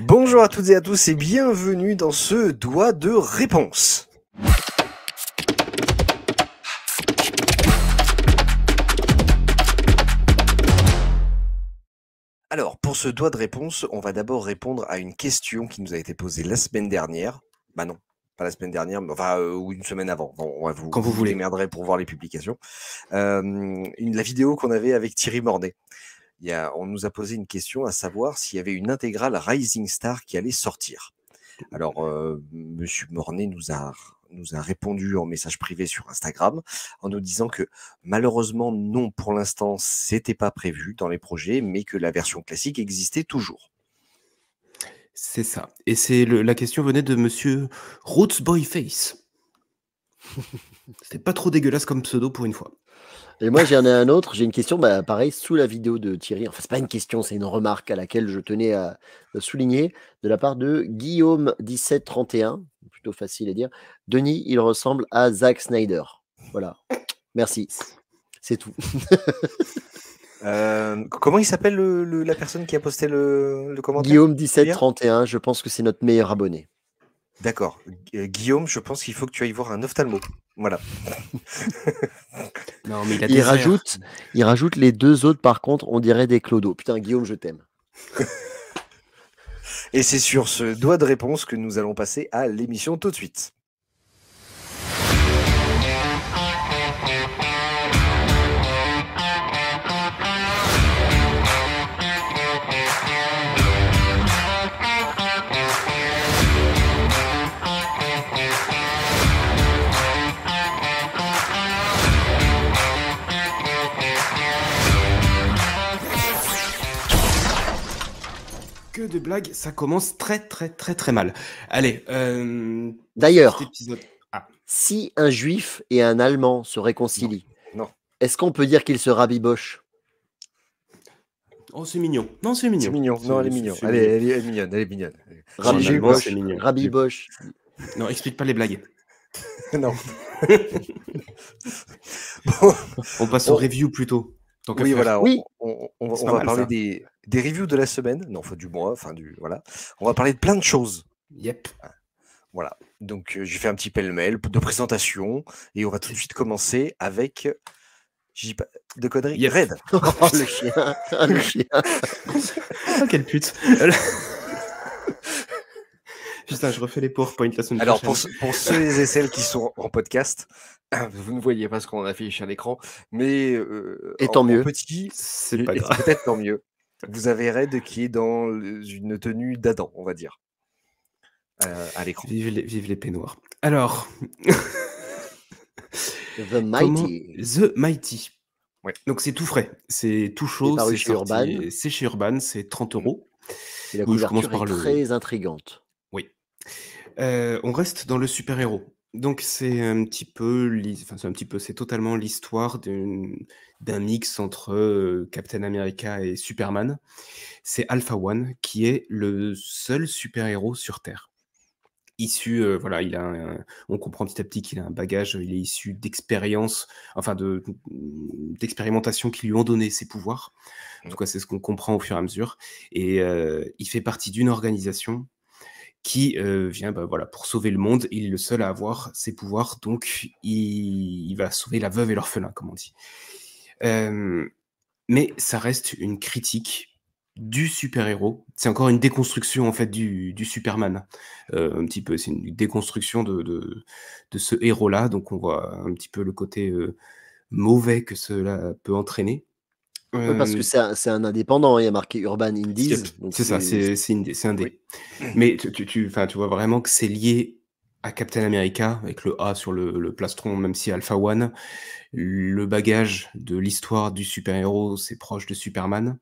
Bonjour à toutes et à tous et bienvenue dans ce doigt de réponse. Alors, pour ce doigt de réponse, on va d'abord répondre à une question qui nous a été posée la semaine dernière. Bah non, pas la semaine dernière, mais enfin, ou une semaine avant. Bon, Quand vous vous voulez. démerderez pour voir les publications. La vidéo qu'on avait avec Thierry Mornay. On nous a posé une question à savoir s'il y avait une intégrale Rising Star qui allait sortir. Alors, Monsieur Mornay nous a répondu en message privé sur Instagram en nous disant que malheureusement non, pour l'instant, c'était pas prévu dans les projets, mais que la version classique existait toujours. C'est ça. Et la question venait de monsieur Roots Boyface. C'était pas trop dégueulasse comme pseudo pour une fois. Et moi, j'en ai un autre. J'ai une question, pareil, sous la vidéo de Thierry. Enfin, c'est pas une question, c'est une remarque à laquelle je tenais à souligner de la part de Guillaume1731. Plutôt facile à dire. Denis, il ressemble à Zack Snyder. Voilà. Merci. C'est tout. Comment il s'appelle la personne qui a posté le commentaire? Guillaume1731, je pense que c'est notre meilleur abonné. D'accord. Guillaume, je pense qu'il faut que tu ailles voir un ophtalmo. Voilà. Non, mais il rajoute les deux autres, par contre, on dirait des clodos. Putain, Guillaume, je t'aime. Et c'est sur ce doigt de réponse que nous allons passer à l'émission tout de suite. Que de blagues, ça commence très mal. Allez, D'ailleurs, cet épisode... si un juif et un allemand se réconcilient, non. Est-ce qu'on peut dire qu'ils se rabibochent? Oh, c'est mignon. Non, c'est mignon. C'est mignon. Non, elle est mignonne. Elle est mignonne. Elle est mignonne. Rabiboche. Non, explique pas les blagues. Non. Bon, on passe au review plutôt. Oui, voilà. Oui. On va parler des reviews de la semaine. Non, du mois. Voilà. On va parler de plein de choses. Yep. Voilà. Donc, j'ai fait un petit pêle-mêle de présentation et on va tout de suite commencer avec. Je dis pas de conneries. Yep. Red. Oh, le chien. Le chien. Oh, quelle pute. Putain, je refais les PowerPoint la semaine prochaine. Alors, pour ceux et celles qui sont en podcast, vous ne voyez pas ce qu'on a affiché à l'écran, mais et tant mieux. Petit, c'est pas grave. Peut-être tant mieux. Vous avez Red qui est dans une tenue d'Adam, on va dire, à l'écran. Vive les peignoirs. Alors, The Mighty. The Mighty. Ouais. Donc c'est tout frais, c'est tout chaud, c'est chez Urban. C'est chez Urban, c'est 30 €. Et la couverture est très intrigante. Oui. On reste dans le super-héros. Donc c'est un petit peu, c'est totalement l'histoire d'un mix entre Captain America et Superman. C'est Alpha One qui est le seul super-héros sur Terre. Issu, voilà, on comprend petit à petit qu'il a un bagage, il est issu d'expériences, enfin d'expérimentations qui lui ont donné ses pouvoirs. En tout cas, c'est ce qu'on comprend au fur et à mesure. Et il fait partie d'une organisation qui vient pour sauver le monde. Il est le seul à avoir ses pouvoirs, donc il va sauver la veuve et l'orphelin, comme on dit. Mais ça reste une critique du super-héros. C'est encore une déconstruction en fait du Superman. Un petit peu, c'est une déconstruction de ce héros-là. Donc on voit un petit peu le côté mauvais que cela peut entraîner. Oui, parce que c'est un indépendant, il y a marqué Urban Indies. C'est ça, c'est un dé. Oui. Mais tu vois vraiment que c'est lié à Captain America, avec le A sur le plastron, même si Alpha One. Le bagage de l'histoire du super-héros, c'est proche de Superman.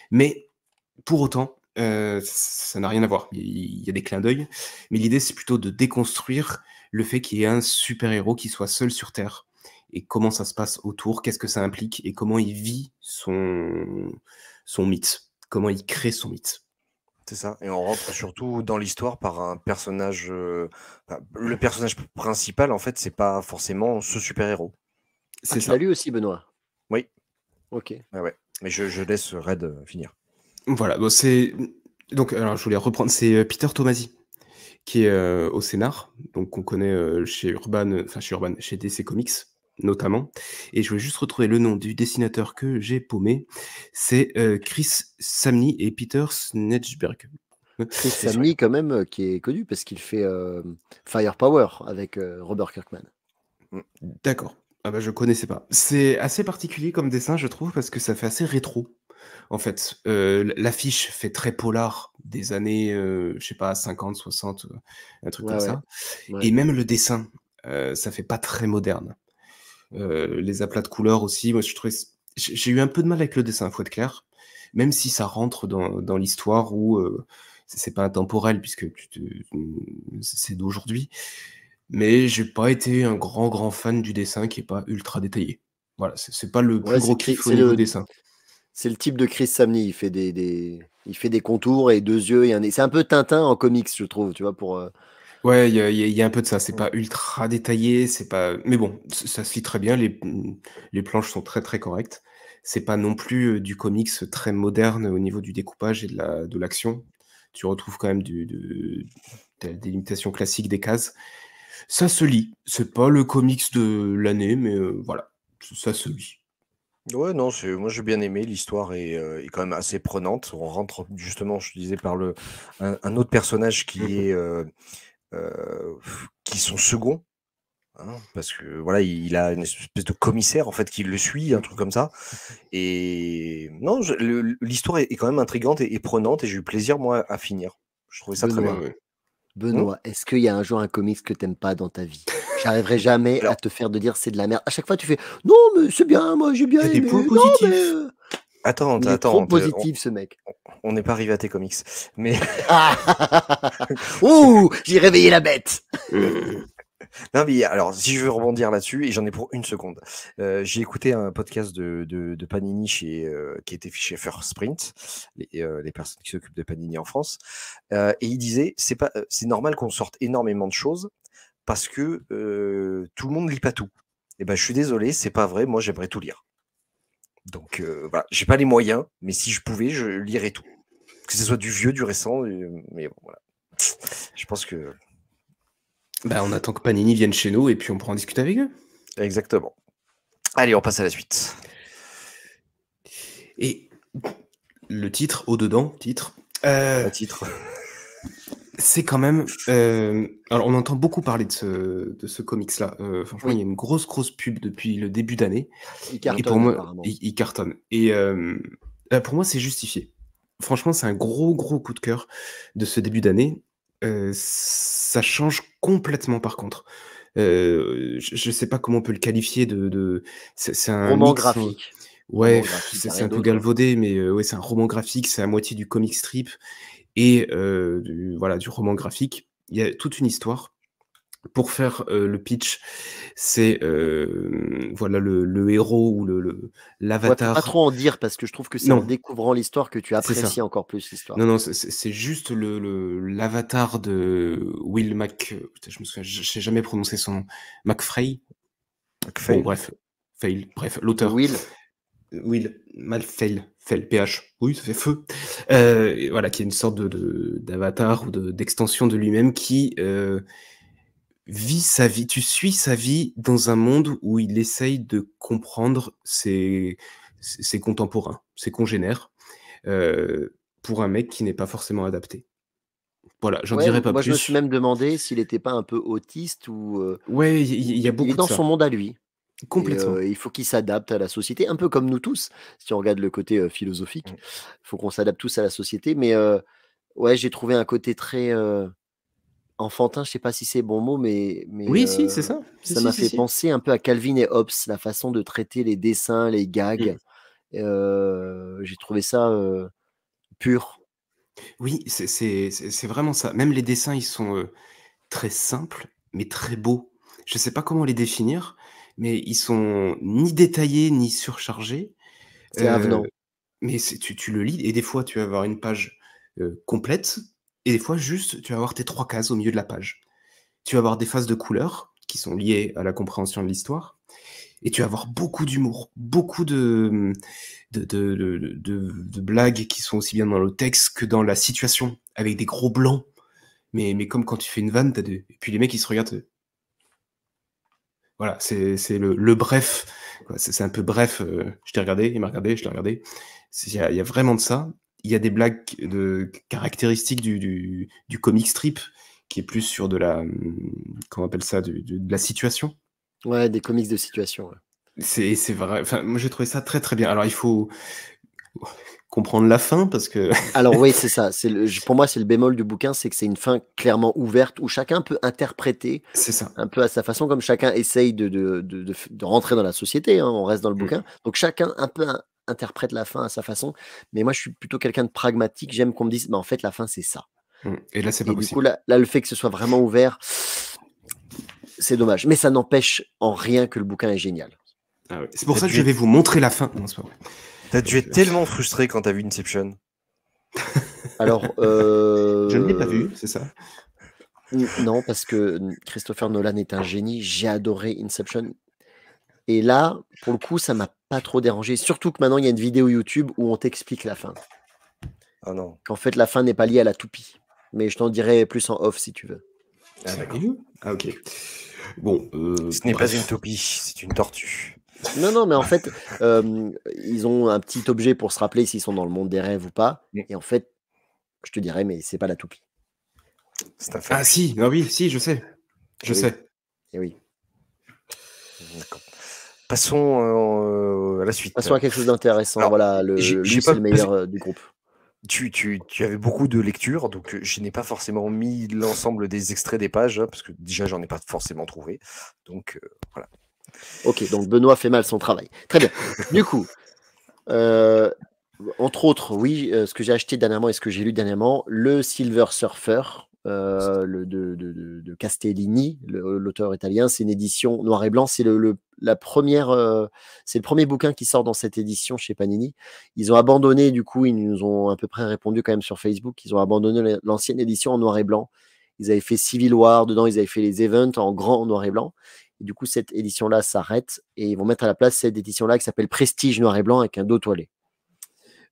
Mais pour autant, ça n'a rien à voir. Il y a des clins d'œil. Mais l'idée, c'est plutôt de déconstruire le fait qu'il y ait un super-héros qui soit seul sur Terre. Et comment ça se passe autour, qu'est-ce que ça implique, et comment il vit son mythe, comment il crée son mythe. C'est ça, et on rentre surtout dans l'histoire par un personnage... le personnage principal, en fait, c'est pas forcément ce super-héros. Tu l'as lu aussi, Benoît? Oui. Ok. Ouais. Mais je laisse Red finir. Voilà, bon, c'est Donc, alors, je voulais reprendre, c'est Peter Tomasi qui est au scénar, donc qu'on connaît chez Urban, enfin chez Urban, chez DC Comics notamment. Et je voulais juste retrouver le nom du dessinateur que j'ai paumé. C'est Chris Samney et Peter Snedberg. Chris Et sur- Samney, quand même, qui est connu parce qu'il fait Firepower avec Robert Kirkman. D'accord. Ah bah je connaissais pas. C'est assez particulier comme dessin, je trouve, parce que ça fait assez rétro. En fait, l'affiche fait très polar des années, je sais pas, 50, 60, un truc comme Ouais, ça. ouais. Et même le dessin, ça fait pas très moderne. Les aplats de couleurs aussi, moi je trouvais, j'ai eu un peu de mal avec le dessin, faut être clair, même si ça rentre dans l'histoire où c'est pas intemporel puisque c'est d'aujourd'hui, mais j'ai pas été un grand fan du dessin qui est pas ultra détaillé. Voilà, c'est pas le plus Ouais, gros kiff au niveau dessin. c'est le type de Chris Samney. Il fait il fait des contours et deux yeux et un nez. C'est un peu Tintin en comics, je trouve, tu vois, pour. Ouais, il y a un peu de ça. C'est pas ultra détaillé, c'est pas. Mais bon, ça se lit très bien. Les planches sont très correctes. C'est pas non plus du comics très moderne au niveau du découpage et de l'action. Tu retrouves quand même des limitations classiques des cases. Ça se lit. C'est pas le comics de l'année, mais voilà, ça se lit. Ouais, non, moi j'ai bien aimé, l'histoire est quand même assez prenante. On rentre justement, je te disais, par un autre personnage Mhm. qui est son second, hein, parce que voilà, il a une espèce de commissaire en fait qui le suit, un truc comme ça. Et non, l'histoire est quand même intrigante et prenante et j'ai eu plaisir moi à finir. Je trouvais ça très bien. Benoît, Ouais. Hmm. Est-ce qu'il y a un jour un comics que t'aimes pas dans ta vie? J'arriverai jamais à Alors, te faire de dire c'est de la merde. À chaque fois, tu fais non, mais c'est bien, moi j'ai Il bien y a des aimé. points Non, mais. positifs. attends, Il est trop attends, positif, ce mec. on n'est pas arrivé à tes comics, mais Ah ouh, j'ai réveillé la bête. non, mais alors, si je veux rebondir là-dessus, et j'en ai pour une seconde, j'ai écouté un podcast de Panini qui était chez First Print, les personnes qui s'occupent de Panini en France, et il disait, c'est normal qu'on sorte énormément de choses parce que tout le monde lit pas tout. Et ben, je suis désolé, c'est pas vrai. Moi, j'aimerais tout lire. Donc voilà, j'ai pas les moyens, mais si je pouvais, je lirais tout, que ce soit du vieux, du récent, mais bon, voilà. Je pense que Bah, on attend que Panini vienne chez nous et puis on pourra en discuter avec eux. exactement. Allez, on passe à la suite. Et le titre, au-dedans, titre, Un titre. c'est quand même. Alors, on entend beaucoup parler de ce comics-là. Franchement, il y Oui, a une grosse pub depuis le début d'année. il Et pour cartonne moi, apparemment. il cartonne. Et pour moi, c'est justifié. Franchement, c'est un gros coup de cœur de ce début d'année. Ça change complètement, par contre. Je sais pas comment on peut le qualifier c'est un Roman mix. graphique. Ouais, Roman graphique, y a c'est rien un peu d'autre, hein. galvaudé, mais ouais, c'est un roman graphique, c'est à moitié du comic strip et du roman graphique. Il y a toute une histoire. Pour faire le pitch, c'est voilà le héros ou Ouais, faut pas l'avatar. trop en dire parce que je trouve que c'est en Non, découvrant l'histoire que tu c'est ça. apprécies encore plus Non, l'histoire. non, c'est juste l'avatar de Will putain, je me souviens, je sais jamais prononcer son nom. McFray? Bon, Fail. bref, Fail, bref, De l'auteur. Will. Will, mal fail, PH. Oui, ça fait feu. Et voilà, qui est une sorte d'avatar ou d'extension de lui-même qui vit sa vie. Tu suis sa vie dans un monde où il essaye de comprendre ses contemporains, ses congénères, pour un mec qui n'est pas forcément adapté. Voilà, j'en Ouais, dirai pas moi je me suis plus. même demandé s'il était pas un peu autiste ou Ouais, il y a il est beaucoup de dans son ça, monde à lui et complètement. il faut qu'il s'adapte à la société, un peu comme nous tous. Si on regarde le côté philosophique, Mm. il faut qu'on s'adapte tous à la société. Mais ouais, j'ai trouvé un côté très enfantin. Je sais pas si c'est le bon mot, mais Oui, si, c'est ça. Si, ça si, m'a si, fait si. penser un peu à Calvin et Hobbes, la façon de traiter les dessins, les Mm. gags. J'ai trouvé ça pur. Oui, c'est vraiment ça. Même les dessins, ils sont très simples, mais très beaux. Je sais pas comment les définir, mais ils sont ni détaillés ni surchargés. C'est Euh, avenant. mais tu le lis et des fois tu vas avoir une page complète et des fois juste tu vas avoir tes 3 cases au milieu de la page. Tu vas avoir des phases de couleurs qui sont liées à la compréhension de l'histoire et tu vas avoir beaucoup d'humour, beaucoup de blagues qui sont aussi bien dans le texte que dans la situation, avec des gros blancs. Mais comme quand tu fais une vanne, et puis les mecs ils se regardent. Voilà, c'est le bref. C'est un peu bref. Je t'ai regardé, il m'a regardé, je l'ai regardé. Il y a vraiment de ça. Il y a des blagues caractéristiques du comic strip qui est plus sur de la, comment on appelle ça, de la situation. Ouais, des comics de situation. Ouais. C'est vrai. Enfin, moi j'ai trouvé ça très très bien. Alors il faut comprendre la fin parce que. Alors oui, c'est ça. Pour moi, c'est le bémol du bouquin, c'est que c'est une fin clairement ouverte où chacun peut interpréter C'est ça. un peu à sa façon, comme chacun essaye de rentrer dans la société. Hein, on reste dans le bouquin. Donc chacun un peu interprète la fin à sa façon. Mais moi, je suis plutôt quelqu'un de pragmatique. J'aime qu'on me dise, en fait, la fin, c'est ça. Et là, c'est pas possible. Du coup, là, le fait que ce soit vraiment ouvert, c'est dommage. Mais ça n'empêche en rien que le bouquin est génial. Ah ouais. C'est pour ça que je vais vous montrer la fin. Non, c'est pas vrai. T'as dû être tellement frustré quand t'as vu Inception. Alors, je ne l'ai pas vu, c'est ça? Non, parce que Christopher Nolan est un génie. J'ai adoré Inception. Et là, pour le coup, ça m'a pas trop dérangé. Surtout que maintenant, il y a une vidéo YouTube où on t'explique la fin. Oh non. Qu'en fait, la fin n'est pas liée à la toupie. Mais je t'en dirai plus en off si tu veux. Ah, d'accord. Ah, ok. Bon. Ce n'est pas une toupie, c'est une tortue. Non, mais en fait, ils ont un petit objet pour se rappeler s'ils sont dans le monde des rêves ou pas. Et en fait, je te dirais, mais c'est pas la toupie. C'est un fait. Ah si, ah oui, si, je sais. Je sais. Et oui. D'accord. Passons à la suite. Passons à quelque chose d'intéressant. Alors, voilà, lui, c'est le meilleur du groupe. Tu avais beaucoup de lectures, donc je n'ai pas forcément mis l'ensemble des extraits des pages, hein, parce que déjà, j'en ai pas forcément trouvé. Donc, voilà. Ok, donc Benoît fait mal son travail. Très bien. Du coup, entre autres, oui, ce que j'ai acheté dernièrement et ce que j'ai lu dernièrement, le Silver Surfer de Castellini, l'auteur italien, c'est une édition noir et blanc. C'est c'est le premier bouquin qui sort dans cette édition chez Panini. Ils ont abandonné, du coup, ils nous ont à peu près répondu quand même sur Facebook. Ils ont abandonné l'ancienne édition en noir et blanc. Ils avaient fait Civil War dedans, ils avaient fait les events en grand noir et blanc. Et du coup, cette édition-là s'arrête et ils vont mettre à la place cette édition-là qui s'appelle Prestige noir et blanc avec un dos toilé.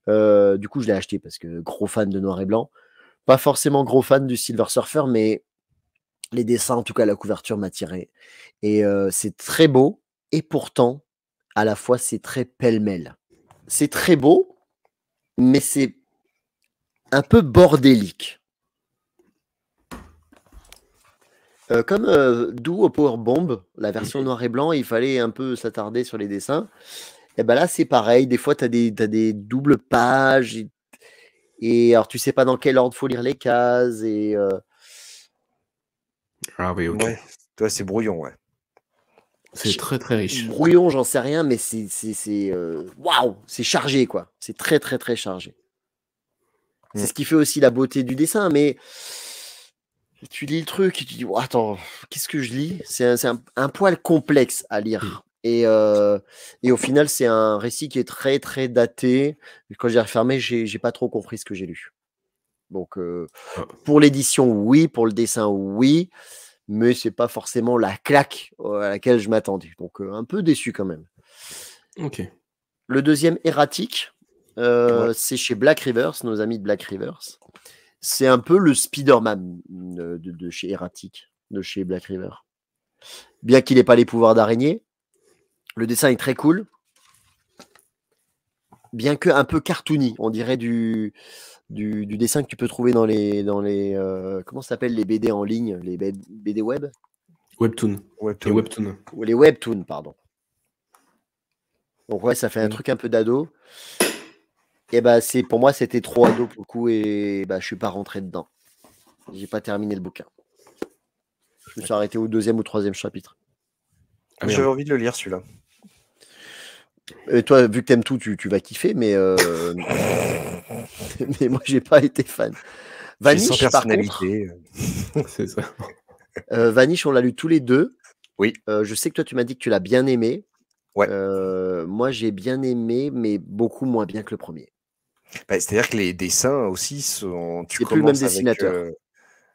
Du coup, je l'ai acheté parce que gros fan de noir et blanc. Pas forcément gros fan du Silver Surfer, mais les dessins, en tout cas la couverture m'a tiré. Et c'est très beau et pourtant, à la fois, c'est très pêle-mêle. C'est très beau, mais c'est un peu bordélique. Comme Doux au Power Bomb, la version noir et blanc, il fallait un peu s'attarder sur les dessins. Et ben là, c'est pareil. Des fois, tu as des doubles pages. Et alors, tu sais pas dans quel ordre faut lire les cases. Et Ah oui, ok. Ouais, toi, c'est brouillon, ouais. C'est très très riche. Brouillon, j'en sais rien, mais c'est waouh, c'est chargé, quoi. C'est très, très, très chargé. C'est ce qui fait aussi la beauté du dessin, mais tu lis le truc et tu dis, oh, attends, qu'est-ce que je lis? C'est un poil complexe à lire. Et au final, c'est un récit qui est très, très daté. Quand j'ai refermé, j'ai pas trop compris ce que j'ai lu. Donc, pour l'édition, oui. Pour le dessin, oui. Mais c'est pas forcément la claque à laquelle je m'attendais. Donc, un peu déçu quand même. Ok. Le deuxième, Erratic, c'est chez Black Rivers, nos amis de Black Rivers. C'est un peu le Spider-Man de chez Erratic, de chez Black River. Bien qu'il n'ait pas les pouvoirs d'araignée, le dessin est très cool. Bien que un peu cartoony, on dirait du dessin que tu peux trouver dans les comment ça s'appelle les BD en ligne, les BD web? Webtoon. Webtoon. Les webtoons. Ou les webtoons, pardon. Donc ouais, ça fait un truc un peu d'ado. Et bah pour moi c'était trop ado pour le coup et bah je suis pas rentré dedans. J'ai pas terminé le bouquin. Je me suis arrêté au 2e ou 3e chapitre. Ah, J'avais envie de le lire celui-là. Et toi, vu que t'aimes tout, tu vas kiffer, mais mais moi j'ai pas été fan. Vanish, sans par contre, personnalité. C'est ça. Vanish, on l'a lu tous les deux. Oui. Je sais que toi, tu m'as dit que tu l'as bien aimé. Ouais. Moi, j'ai bien aimé, mais beaucoup moins bien que le premier. Bah, c'est-à-dire que les dessins aussi sont. C'est plus le même dessinateur.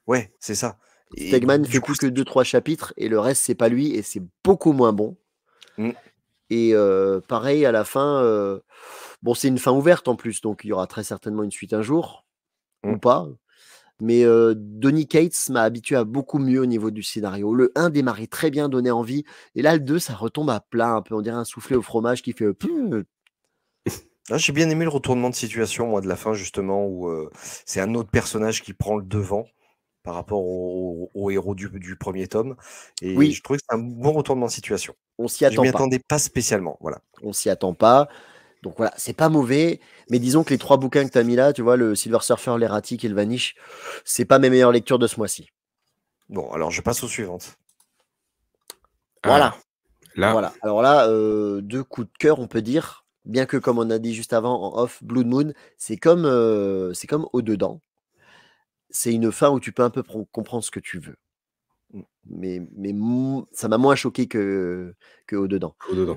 Ouais, c'est ça. Stegman fait plus que 2-3 chapitres et le reste, c'est pas lui et c'est beaucoup moins bon. Et pareil, à la fin, bon, c'est une fin ouverte en plus, donc il y aura très certainement une suite un jour, ou Mm. pas. Mais Donny Cates m'a habitué à beaucoup mieux au niveau du scénario. Le 1 démarrait très bien, donnait envie. Et là, le 2, ça retombe à plat, un peu. On dirait un soufflé au fromage qui fait. Ah, j'ai bien aimé le retournement de situation, moi, de la fin, justement, où c'est un autre personnage qui prend le devant par rapport au héros du premier tome. Et Oui, je trouvais que c'est un bon retournement de situation. on s'y Je attend m'y pas. attendais pas spécialement. Voilà. On s'y attend pas. Donc voilà, c'est pas mauvais. Mais disons que les 3 bouquins que tu as mis là, tu vois, le Silver Surfer, l'Erratique et le Vanish, c'est pas mes meilleures lectures de ce mois-ci. Bon, alors je passe aux suivantes. Voilà. Ah, là, Voilà. Alors là, 2 coups de cœur, on peut dire. Bien que, comme on a dit juste avant en off, Blood Moon, c'est comme Au-dedans. C'est une fin où tu peux un peu comprendre ce que tu veux. Mm. Mais ça m'a moins choqué que Au-dedans. au-dedans.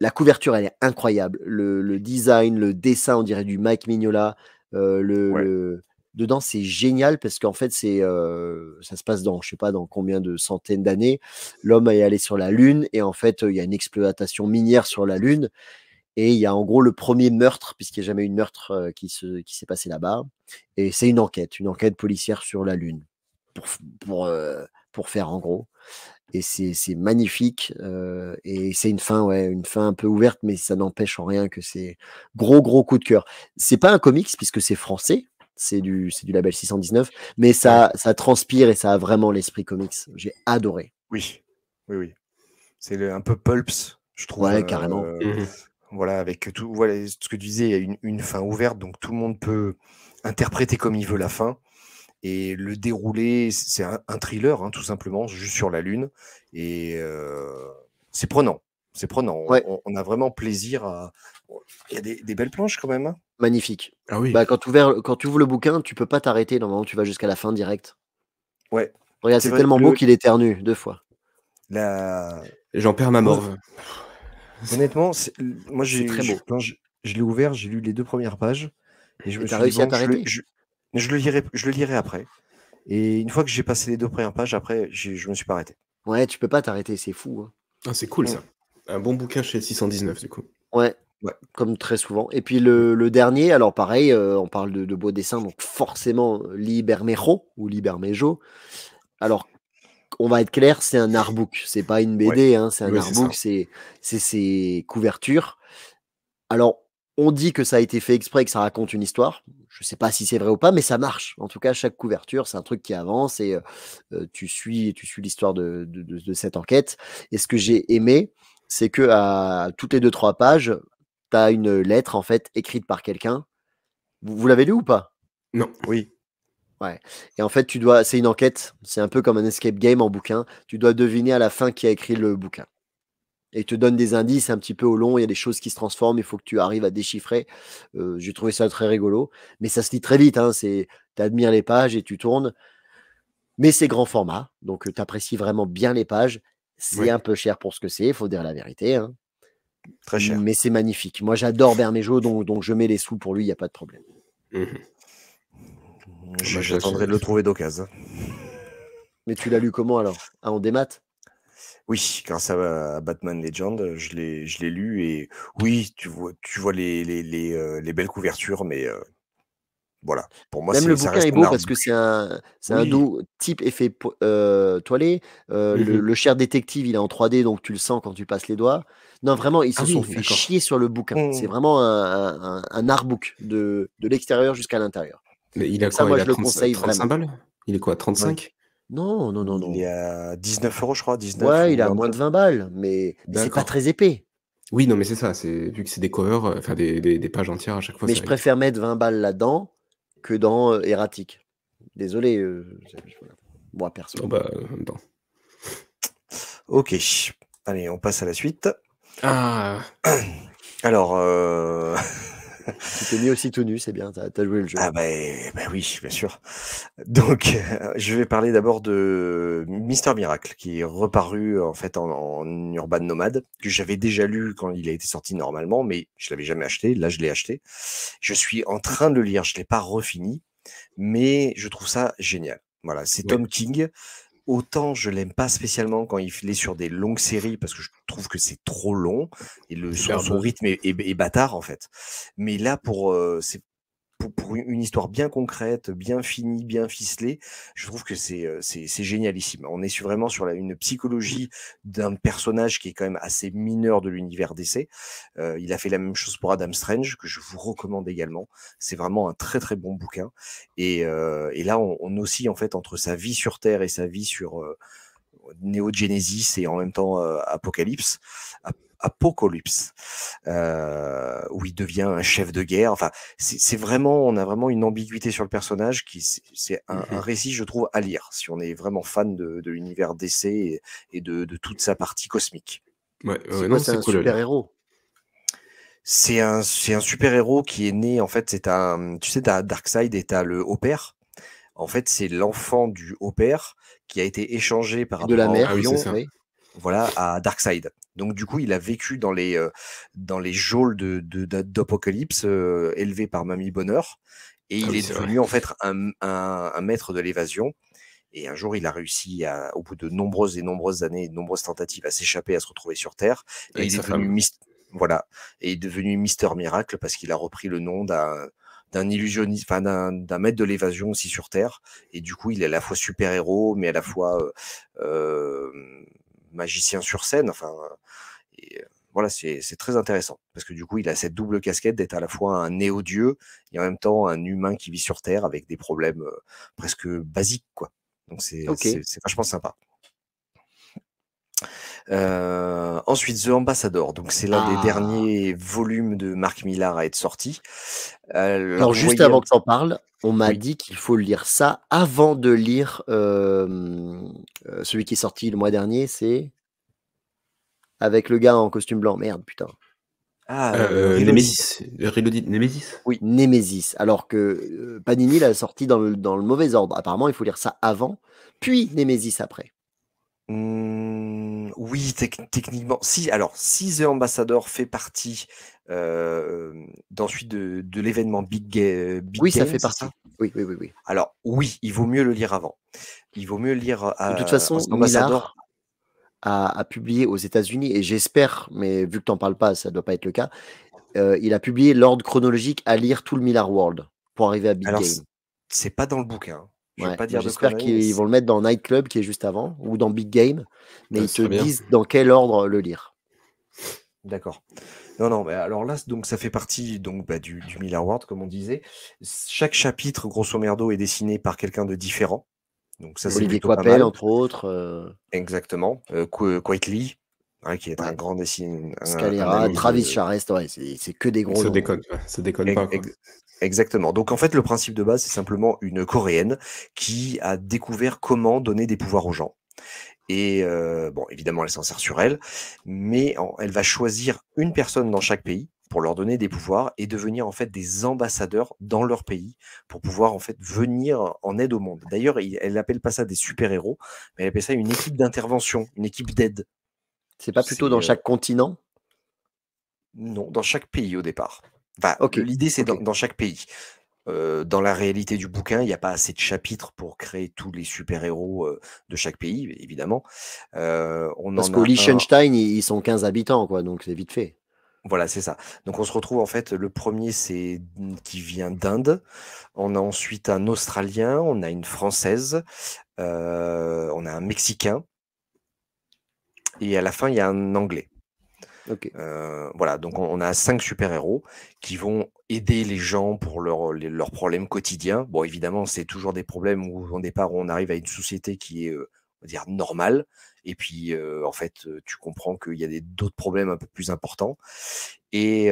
La couverture, elle est incroyable. Le design, le dessin, on dirait du Mike Mignola. Ouais. Dedans, c'est génial parce qu'en fait, ça se passe dans, je sais pas, dans combien de centaines d'années. L'homme est allé sur la Lune et en fait, il y a une exploitation minière sur la Lune. Et il y a en gros le premier meurtre, puisqu'il n'y a jamais eu de meurtre qui s'est passé là-bas. Et c'est une enquête policière sur la Lune, pour, pour faire en gros. Et c'est magnifique. Et c'est une fin un peu ouverte, mais ça n'empêche en rien que c'est gros coup de cœur. C'est pas un comics, puisque c'est français. C'est du label 619, mais ça transpire et ça a vraiment l'esprit comics. J'ai adoré. Oui. Oui. C'est un peu pulps, je trouve. Ouais, carrément. Voilà, avec tout, voilà, ce que tu disais, il y a une fin ouverte, donc tout le monde peut interpréter comme il veut la fin. Et le déroulé, c'est un thriller, hein, tout simplement, juste sur la Lune. Et c'est prenant. C'est prenant. Ouais. On a vraiment plaisir à. Il y a des belles planches quand même. Hein. Magnifique. Ah oui. Bah, quand tu ouvres le bouquin, tu peux pas t'arrêter. Normalement, tu vas jusqu'à la fin direct. Ouais. Regarde, c'est vrai. tellement beau qu'il éternue 2 fois. J'en perds ma morve. Honnêtement, moi, C'est très beau. quand je l'ai ouvert, j'ai lu les 2 premières pages. Et je me Et t'as suis dit, réussi à bon, t'arrêter? je le lirai après. Et une fois que j'ai passé les 2 premières pages, après, je me suis pas arrêté. Ouais, tu peux pas t'arrêter, c'est fou. Hein. Ah, c'est cool ça. Un bon bouquin chez 619 du coup. Ouais, Ouais. comme très souvent. Et puis le dernier, alors pareil, on parle de beaux dessins, donc forcément Libermejo ou Libermejo. Alors, on va être clair, c'est un artbook, c'est pas une BD, hein, c'est un Ouais, c'est artbook, ça. c'est ses couvertures. Alors, on dit que ça a été fait exprès, que ça raconte une histoire. Je sais pas si c'est vrai ou pas, mais ça marche. En tout cas, chaque couverture, c'est un truc qui avance et tu suis l'histoire de cette enquête. Et ce que j'ai aimé, c'est que à toutes les 2-3 pages, tu as une lettre en fait écrite par quelqu'un. Vous l'avez lu ou pas? Non. Oui. Ouais. Et en fait, c'est une enquête. C'est un peu comme un escape game en bouquin. Tu dois deviner à la fin qui a écrit le bouquin. Et il te donne des indices un petit peu au long. Il y a des choses qui se transforment. Il faut que tu arrives à déchiffrer. J'ai trouvé ça très rigolo. Mais ça se lit très vite. Hein. Tu admires les pages et tu tournes. Mais c'est grand format. Donc, tu apprécies vraiment bien les pages. C'est Ouais. un peu cher pour ce que c'est. Il faut dire la vérité. Hein. Très cher. Mais c'est magnifique. Moi, j'adore Bermejo. Donc, je mets les sous pour lui. Il n'y a pas de problème. J'attendrai de le trouver d'occasion. Mais tu l'as lu comment alors? Ah, en démat? Oui, grâce à Batman Legend, je l'ai lu et oui, tu vois les belles couvertures, mais voilà. Pour moi, Même le ça bouquin reste est un beau art parce que book. c'est un Oui. dos type effet toilé. Le cher détective, il est en 3D, donc tu le sens quand tu passes les doigts. Non, vraiment, ils Ah se sont oui, fait d'accord. chier sur le bouquin. C'est Mmh. vraiment un artbook de l'extérieur jusqu'à l'intérieur. Mais il a Donc ça, quoi? moi, Il je a le 30 conseille 35 vraiment. balles? Il est quoi? Oui. 35? Non, non, non, Il non. est à 19 €, je crois, 19 Ouais, ou il a 20 moins balles. de 20 balles, mais c'est pas D'accord. très épais. Oui, non, mais c'est ça, vu que c'est des covers, enfin des pages entières à chaque fois, Mais c'est je vrai que préfère mettre 20 balles là-dedans que dans Erratique. Désolé, voilà. Moi, perso. oh bah, en même temps. Ok. Allez, on passe à la suite. Ah! Alors, Tu t'es mis aussi tout nu, c'est bien, t'as joué le jeu. ah bah oui, bien sûr. Donc, je vais parler d'abord de Mister Miracle, qui est reparu en fait en Urban Nomade, que j'avais déjà lu quand il a été sorti normalement, mais je l'avais jamais acheté. Là, je l'ai acheté. Je suis en train de le lire, je l'ai pas refini, mais je trouve ça génial. Voilà, c'est Ouais. Tom King. autant je l'aime pas spécialement quand il est sur des longues séries parce que je trouve que c'est trop long et son rythme est bâtard en fait. Mais là, pour une histoire bien concrète, bien finie, bien ficelée, je trouve que c'est génialissime. On est vraiment sur une psychologie d'un personnage qui est quand même assez mineur de l'univers DC. Il a fait la même chose pour Adam Strange, que je vous recommande également. C'est vraiment un très très bon bouquin. Et là, on oscille en fait entre sa vie sur Terre et sa vie sur Neo Genesis et en même temps Apocalypse, où il devient un chef de guerre. Enfin, c'est vraiment, on a vraiment une ambiguïté sur le personnage c'est un récit, je trouve, à lire si on est vraiment fan de l'univers DC et de toute sa partie cosmique. Ouais, c'est un super-héros. C'est un super-héros qui est né, en fait, tu sais, t'as Darkseid et t'as le Haut-Père. En fait, c'est l'enfant du Haut-Père qui a été échangé par rapport de la mère, oui. Voilà, à Darkseid. Donc du coup, il a vécu dans les geôles d'Apocalypse, élevé par Mamie Bonheur, et il est devenu en fait un maître de l'évasion. Et un jour, il a réussi, au bout de nombreuses et nombreuses années, de nombreuses tentatives, à s'échapper, à se retrouver sur Terre. Et il est devenu et il est devenu Mister Miracle parce qu'il a repris le nom d'un illusionniste, enfin d'un maître de l'évasion aussi sur Terre. Et du coup, il est à la fois super-héros, mais à la fois magicien sur scène. Enfin, voilà, c'est très intéressant parce que du coup, il a cette double casquette d'être à la fois un néo-dieu et en même temps un humain qui vit sur Terre avec des problèmes presque basiques, quoi. Donc c'est vachement sympa. Ensuite, The Ambassador, donc c'est l'un des derniers volumes de Mark Millar à être sorti. Alors juste avant que t'en parles, on m'a dit qu'il faut lire ça avant de lire celui qui est sorti le mois dernier, c'est avec le gars en costume blanc. Merde, putain. Nemesis. Nemesis. Oui, Nemesis. Alors que Panini l'a sorti dans le mauvais ordre. Apparemment, il faut lire ça avant, puis Nemesis après. Oui, techniquement. Si The Ambassador fait partie d'ensuite de l'événement Big Game, ça fait partie. Oui. Alors oui, il vaut mieux le lire avant. Il vaut mieux lire. De toute façon, Millar a publié aux États-Unis, et j'espère, mais vu que t'en parles pas, ça doit pas être le cas. Il a publié l'ordre chronologique à lire tout le Millar World pour arriver à Big Game. C'est pas dans le bouquin. J'espère qu'ils vont le mettre dans Night Club qui est juste avant ou dans Big Game, mais ils te disent dans quel ordre le lire. D'accord. Non, mais alors là, donc ça fait partie donc du Millar World, comme on disait. Chaque chapitre, grosso merdo, est dessiné par quelqu'un de différent. Donc ça, c'est Olivier Coipel, entre autres. Exactement. Quitely, qui est un grand dessinateur. Scalera, Travis Charest, c'est que des gros noms. Ça déconne pas. Quoi. Exactement. Donc en fait, le principe de base, c'est simplement une Coréenne qui a découvert comment donner des pouvoirs aux gens. Et bon, évidemment, elle s'en sert sur elle, mais elle va choisir une personne dans chaque pays pour leur donner des pouvoirs et devenir en fait des ambassadeurs dans leur pays pour pouvoir en fait venir en aide au monde. D'ailleurs, elle appelle pas ça des super-héros, mais elle appelle ça une équipe d'intervention, une équipe d'aide. C'est pas plutôt dans chaque continent? Non, dans chaque pays au départ. Enfin, l'idée, c'est dans chaque pays. Dans la réalité du bouquin, il n'y a pas assez de chapitres pour créer tous les super-héros de chaque pays, évidemment. Parce qu'au Liechtenstein, ils sont 15 habitants, quoi, donc c'est vite fait. Voilà, c'est ça. Donc on se retrouve en fait, le premier c'est qui vient d'Inde. On a ensuite un Australien, on a une Française, on a un Mexicain. Et à la fin, il y a un Anglais. Voilà, donc on a 5 super-héros qui vont aider les gens pour leurs problèmes quotidiens. Bon, évidemment, c'est toujours des problèmes où, au départ, on arrive à une société qui est, on va dire, normale. Et puis, en fait, tu comprends qu'il y a d'autres problèmes un peu plus importants. Et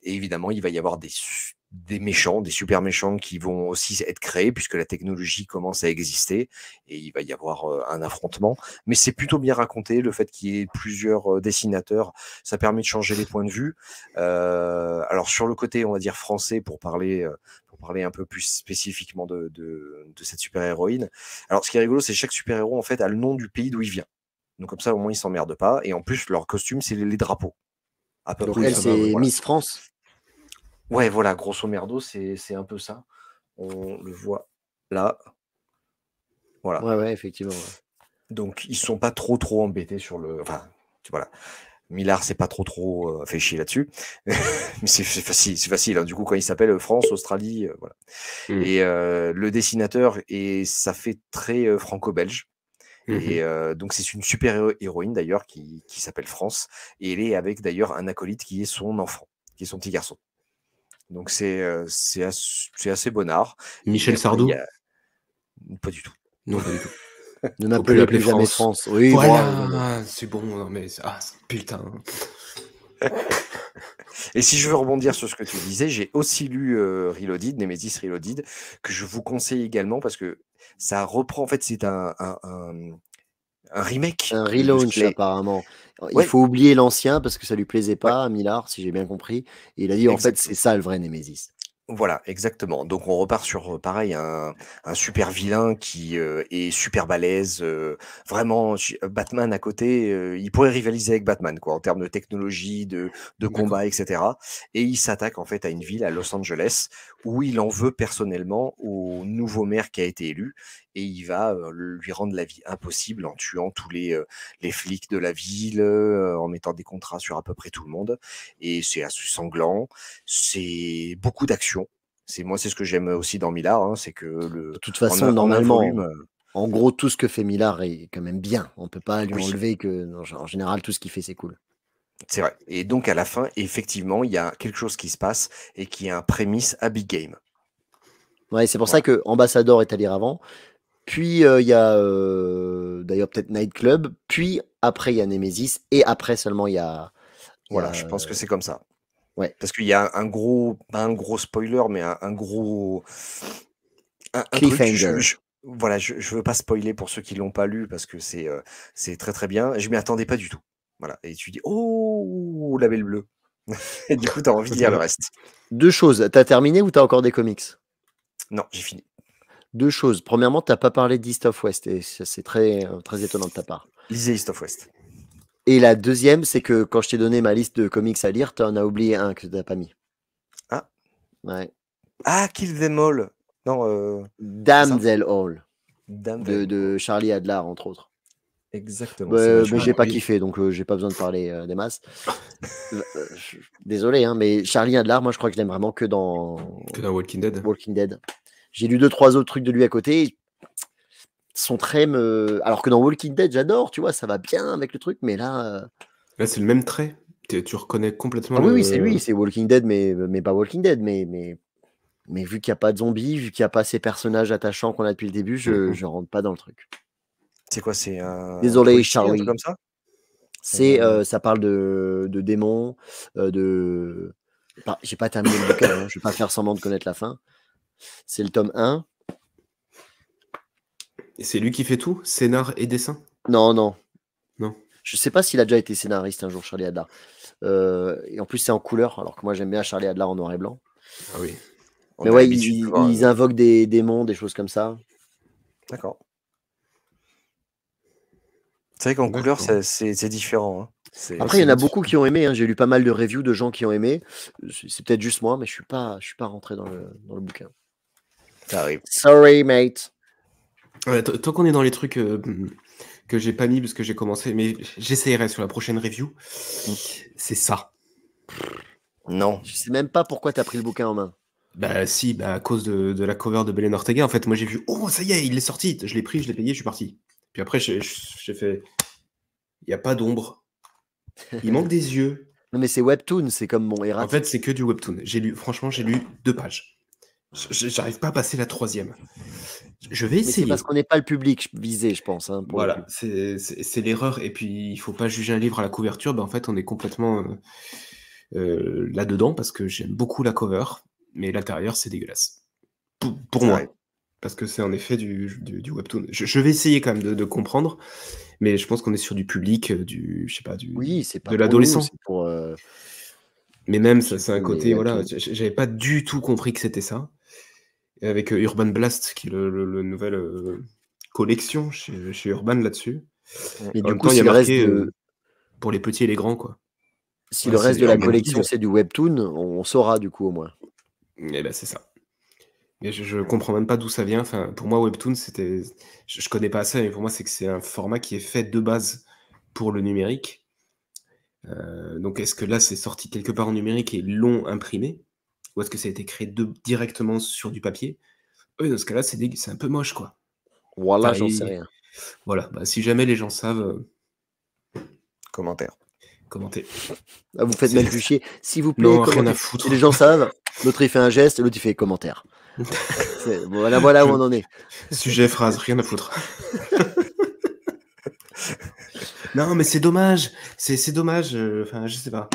évidemment, il va y avoir des méchants, des super méchants qui vont aussi être créés puisque la technologie commence à exister et il va y avoir un affrontement. Mais c'est plutôt bien raconté, le fait qu'il y ait plusieurs dessinateurs, ça permet de changer les points de vue. Alors sur le côté, on va dire français, pour parler un peu plus spécifiquement de cette super-héroïne. Alors ce qui est rigolo, c'est que chaque super-héros en fait a le nom du pays d'où il vient. Donc comme ça, au moins, ils s'emmerdent pas. Et en plus, leur costume, c'est les drapeaux. À peu donc près, elle, c'est Miss France. Ouais, voilà, grosso merdo, c'est un peu ça. On le voit là. Voilà. Ouais, effectivement. Ouais. Donc, ils sont pas trop embêtés sur le. Enfin, voilà. Millard, c'est pas trop fait chier là-dessus. Mais c'est facile. Hein. Du coup, quand il s'appelle France, Australie, voilà. Et le dessinateur, et ça fait très franco-belge. Et donc, c'est une super héroïne d'ailleurs qui s'appelle France. Et elle est avec d'ailleurs un acolyte qui est son enfant, qui est son petit garçon. Donc, c'est assez bonnard. Michel Et après, Sardou? Pas du tout. Non, pas du tout. Ne Faut m'appelez l'appeler plus jamais France. France. Oui, Voilà, c'est bon, non mais putain. Et si je veux rebondir sur ce que tu disais, j'ai aussi lu Reloaded, Nemesis Reloaded, que je vous conseille également parce que ça reprend, en fait, c'est un remake un de ce relaunch qu'il a. apparemment. Il Ouais, faut oublier l'ancien parce que ça lui plaisait ouais, pas à Millard, si j'ai bien compris. Et il a dit en fait c'est exactement. ça le vrai Nemesis. Voilà, exactement. Donc on repart sur pareil un super vilain qui est super balèze. Vraiment, Batman à côté, il pourrait rivaliser avec Batman quoi en termes de technologie, de D'accord. combat, etc. Et il s'attaque en fait à une ville à Los Angeles où il en veut personnellement au nouveau maire qui a été élu et il va lui rendre la vie impossible en tuant tous les flics de la ville, en mettant des contrats sur à peu près tout le monde. Et c'est assez sanglant, c'est beaucoup d'action. C'est ce que j'aime aussi dans Millard, hein, c'est que De toute façon, en un normalement, volume. en gros, tout ce que fait Millard est quand même bien. On peut pas lui Oui, enlever que en général tout ce qu'il fait c'est cool. c'est vrai. Et donc à la fin, effectivement, il y a quelque chose qui se passe et qui est un prémisse à Big Game. Ouais, c'est pour ça Voilà. que Ambassador est à lire avant. Puis il y a d'ailleurs peut-être Nightclub. Puis après il y a Nemesis et après seulement il y a Voilà, je pense que c'est comme ça. ouais. Parce qu'il y a un gros, pas un gros spoiler, mais un gros, un truc. Cliffhanger. Voilà, je veux pas spoiler pour ceux qui l'ont pas lu parce que c'est très très bien. Je m'y attendais pas du tout. Voilà. Et tu dis, oh, la belle bleue. Et du coup, tu as envie de lire le reste. Deux choses. T'as terminé ou t'as encore des comics? Non, j'ai fini. Deux choses. Premièrement, t'as pas parlé d'East of West et c'est très très étonnant de ta part. Lisez East of West. Et la deuxième, c'est que quand je t'ai donné ma liste de comics à lire, t'en as oublié un que t'as pas mis. Ah. Ouais. Ah, Kill Them All. Non, Damsel Hall Damn de Charlie Adler entre autres. Exactement. C'est Mais vachement j'ai pas bien. kiffé, donc j'ai pas besoin de parler des masses. Désolé, hein, mais Charlie Adler, moi je crois que je l'aime vraiment que dans Walking Dead. Walking Dead. J'ai lu 2-3 autres trucs de lui à côté. Ils sont très alors que dans Walking Dead, j'adore, tu vois, ça va bien avec le truc, mais là. Là, c'est le même trait. Tu reconnais complètement Ah oui, c'est lui, c'est Walking Dead, mais pas Walking Dead, mais vu qu'il n'y a pas de zombies, vu qu'il n'y a pas ces personnages attachants qu'on a depuis le début, je rentre pas dans le truc. C'est quoi? C'est un. Désolé, policier, un truc Charlie. comme ça? Ça parle de démons, j'ai pas terminé le bouquin, hein, je vais pas faire semblant de connaître la fin. C'est le tome 1. Et c'est lui qui fait tout? Scénar et dessin? Non, non. Non. Je sais pas s'il a déjà été scénariste un jour, Charlie Adler. Et en plus, c'est en couleur, alors que moi, j'aime bien Charlie Adler en noir et blanc. Ah oui. Mais ouais, ils invoquent des démons, des choses comme ça. D'accord. C'est vrai qu'en couleur, c'est différent. Hein. Après, il y en a beaucoup qui ont aimé. Hein. J'ai lu pas mal de reviews de gens qui ont aimé. C'est peut-être juste moi, mais je suis pas rentré dans le bouquin. Ça arrive. Sorry, mate. Ouais, tant qu'on est dans les trucs que j'ai pas mis parce que j'ai commencé, mais j'essayerai sur la prochaine review. C'est ça. Non. Je sais même pas pourquoi tu as pris le bouquin en main. Bah si, à cause de la cover de Belen Ortega. En fait, moi j'ai vu, oh ça y est, il est sorti. Je l'ai pris, je l'ai payé, je suis parti. Puis après, j'ai fait, il n'y a pas d'ombre. Il manque des yeux. Non mais c'est webtoon, c'est comme mon erratique. En fait, c'est que du webtoon. Franchement, j'ai lu 2 pages. J'arrive pas à passer la 3e. Je vais essayer. C'est parce qu'on n'est pas le public visé, je pense. Hein, voilà, c'est l'erreur. Et puis, il faut pas juger un livre à la couverture. En fait, on est complètement là-dedans parce que j'aime beaucoup la cover, mais l'intérieur, c'est dégueulasse. Pour moi. Parce que c'est en effet du webtoon. Je vais essayer quand même de comprendre, mais je pense qu'on est sur du public, je sais pas, oui, c'est pas de l'adolescent. C'est pour. Mais même, ça, c'est un côté, voilà, j'avais pas du tout compris que c'était ça. Et avec Urban Blast, qui est le nouvelle collection chez Urban là-dessus. Mais en du même coup, temps, il y a marqué reste pour les petits et les grands, quoi. Si le reste de la collection, c'est du webtoon, on saura du coup au moins. Et ben c'est ça. Mais je comprends même pas d'où ça vient. Enfin, pour moi, Webtoon, je connais pas ça, mais pour moi, c'est que c'est un format qui est fait de base pour le numérique. Donc, est-ce que là, c'est sorti quelque part en numérique et ils l'ont imprimé? Ou est-ce que ça a été créé directement sur du papier? Oui, dans ce cas-là, c'est un peu moche, quoi. Voilà, Enfin, j'en sais rien. voilà, bah, si jamais les gens savent, Commentaire. commentez. Ah, vous faites C'est- mal du chier. S'il vous plaît, Non, rien commentez. à foutre. Si les gens savent, l'autre il fait un geste, l'autre il fait commentaire. Voilà où on en est. Sujet, phrase, rien à foutre. Non, mais c'est dommage. C'est dommage. Enfin, je sais pas.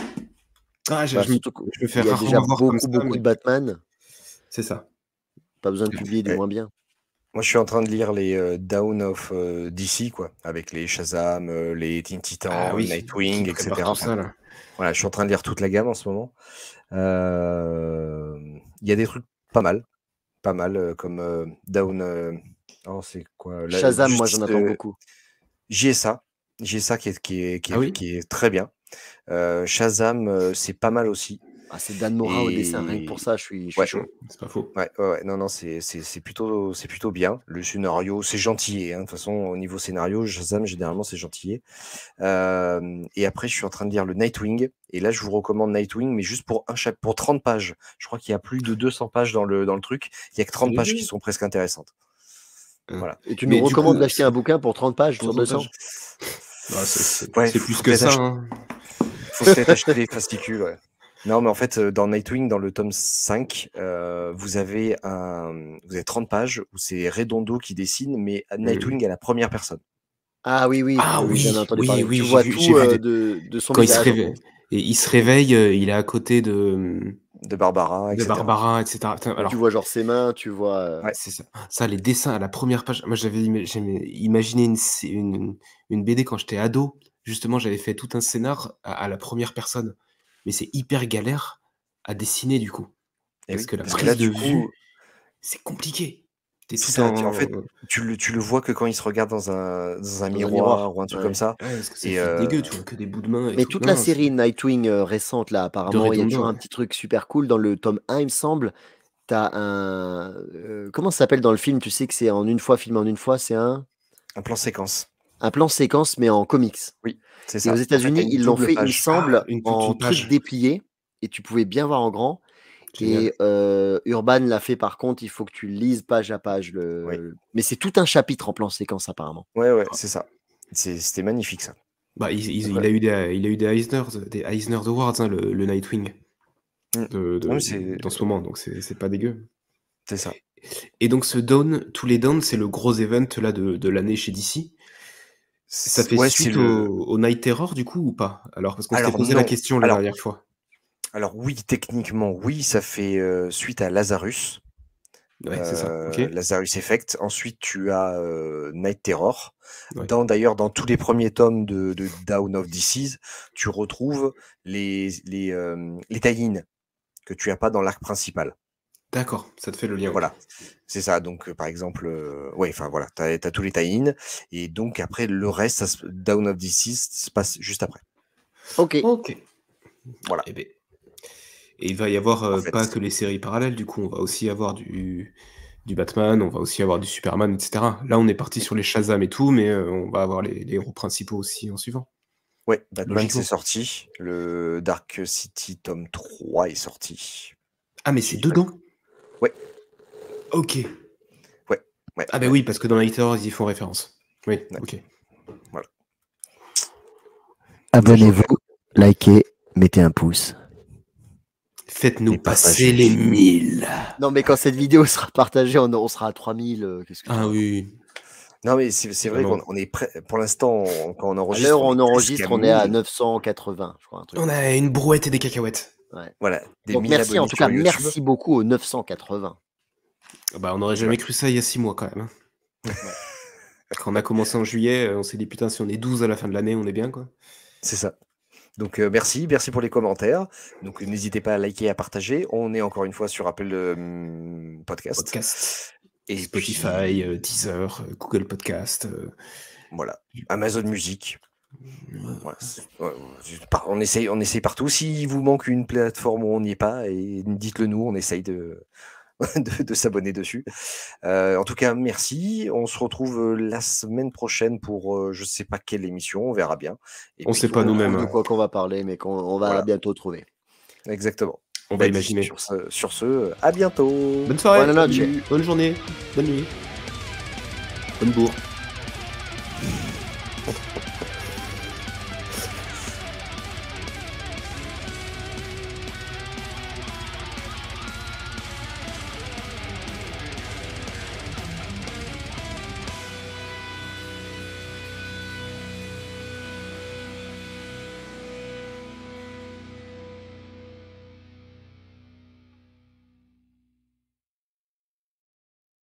Ah, je me Surtout je me fais qu'il y a déjà rarement voir comme ça, beaucoup mais de Batman. c'est ça. Pas besoin de publier du Ouais. moins bien. Moi, je suis en train de lire les Dawn of DC, quoi, avec les Shazam, les Teen Titans, Ah oui, qui Nightwing, prépare etc. tout Enfin, ça, là. voilà, je suis en train de lire toute la gamme en ce moment. Il y a des trucs pas mal, comme Down. Oh, c'est quoi Shazam, moi Justice, j'en attends beaucoup. JSA Ah oui? qui est très bien. Shazam, c'est pas mal aussi. Ah, c'est Dan Mora au dessin, rien que pour Et ça, je suis ouais, chaud. C'est pas faux. ouais, non, c'est plutôt bien. Le scénario, c'est gentil. Hein. De toute façon, au niveau scénario, Shazam, généralement, c'est gentil. Et après, je suis en train de lire le Nightwing. Et là, je vous recommande Nightwing, mais juste pour pour 30 pages. Je crois qu'il y a plus de 200 pages dans le truc. Il y a que 30 pages qui sont presque intéressantes. Voilà. Et tu Mais nous du recommandes coup, d'acheter un bouquin pour 30 pages pour sur 30 200? pages. Bah, Ouais, c'est plus faut que peut-être ça, acheter, hein. faut peut-être acheter les fascicules. Ouais. Non, mais en fait, dans Nightwing, dans le tome 5, vous avez 30 pages où c'est Redondo qui dessine, mais Nightwing à la première personne. Ah oui, Ah j'en ai oui, entendu oui, parler. Tu oui, vois j'ai tout vu de son quand il se visage, en réveille, fait. et il se réveille, il est à côté De Barbara, de etc. Barbara, etc. Putain, Tu alors, vois genre ses mains, tu vois. Ouais. c'est ça. Ça, les dessins à la première page. Moi, j'avais imaginé une BD quand j'étais ado. Justement, j'avais fait tout un scénar à la première personne. Mais c'est hyper galère à dessiner, du coup. Et Parce oui, que la parce que là, prise de du coup, vue, c'est compliqué. T'es c'est tout ça. En en. fait, tu le vois que quand il se regarde dans un Dans un miroir. miroir ou un truc comme Ouais. ça. Ouais, parce que ça Et fait dégueu, tu vois, que des bouts de main et Mais tout. toute Non, la non, c'est série Nightwing récente, là, de apparemment, il y a Redondo, toujours un ouais. petit truc super cool. Dans le tome 1, il me semble, t'as un. Comment ça s'appelle dans le film? Tu sais que c'est en une fois, filmé en une fois, c'est un plan séquence. un plan séquence, mais en comics. Oui, c'est Et aux ça. En fait, tu as États-Unis, une ils l'ont double fait, il me page. semble, Toute en une truc page. déplié. Et tu pouvais bien voir en grand. Génial. Et Urban l'a fait par contre, il faut que tu le lises page à page. Oui. Mais c'est tout un chapitre en plan séquence apparemment. Ouais, c'est ça. C'était magnifique, ça. Bah, il Après, a eu des Eisner Awards, hein, le Nightwing, oui, dans ce moment, donc c'est pas dégueu. c'est ça. Et donc ce Dawn, tous les Dawns, c'est le gros event là de l'année chez DC. Ça fait Ouais, c'est suite le. au Night Terror du coup ou pas? Alors parce qu'on s'était Alors posé la non. question la dernière fois. Alors oui, techniquement, oui, ça fait suite à Lazarus. Ouais, c'est ça. Ok. Lazarus Effect. Ensuite, tu as Night Terror. Ouais. D'ailleurs, dans tous les premiers tomes de Dawn of Disease, tu retrouves les tie-in que tu n'as pas dans l'arc principal. D'accord, ça te fait le lien. Voilà, c'est ça. Donc, par exemple, ouais, enfin voilà, tu as tous les tie-in. Et donc, après, le reste, Dawn of Disease se passe juste après. Ok. Ok. Voilà. Eh ben. Et il va y avoir En fait. pas que les séries parallèles, du coup, on va aussi avoir du Batman, on va aussi avoir du Superman, etc. Là, on est parti sur les Shazam et tout, mais on va avoir les héros principaux aussi en suivant. Ouais, Batman, c'est Logiquement. sorti. Le Dark City tome 3 est sorti. Ah, mais c'est dedans? Ouais. Ok. Ouais. Ah, bah oui, parce que dans Night Terror, ils y font référence. Oui, Ouais. ok. Voilà. Abonnez-vous, likez, mettez un pouce. Faites-nous Et passer partagez. les 1000. Non, mais quand cette vidéo sera partagée, on sera à 3000. Qu'est-ce que tu Ah racontes? oui. Non, mais c'est vrai Vraiment. qu'on est prêt. Pour l'instant, quand on À enregistre, l'heure où on est enregistre, presque on est à 1000. 980, je crois. Un truc On comme ça. a une brouette et des cacahuètes. Ouais. Voilà, des Donc 1000 merci, en abonnés tout sur cas, YouTube. merci beaucoup aux 980. Bah, on n'aurait jamais Ouais. cru ça il y a 6 mois quand même. Ouais. Quand on a commencé en juillet, on s'est dit putain, si on est 12 à la fin de l'année, on est bien quoi. C'est ça. Donc merci pour les commentaires. Donc n'hésitez pas à liker et à partager. On est encore une fois sur Apple Podcast. Et Spotify, puis, Deezer, Google Podcast. voilà, Amazon Music. Voilà, on essaye partout. S'il vous manque une plateforme où on n'y est pas, et dites-le nous, on essaye de de s'abonner dessus. En tout cas, merci. On se retrouve la semaine prochaine pour je sais pas quelle émission, on verra bien. Et On puis, sait pas On nous-mêmes. trouve de quoi qu'on va parler, mais qu'on va Voilà. bientôt trouver. Exactement. On va Bah, imaginer. Sur ce, à bientôt. Bonne soirée, Buenas noches. bonne journée, bonne nuit, bonne bourre.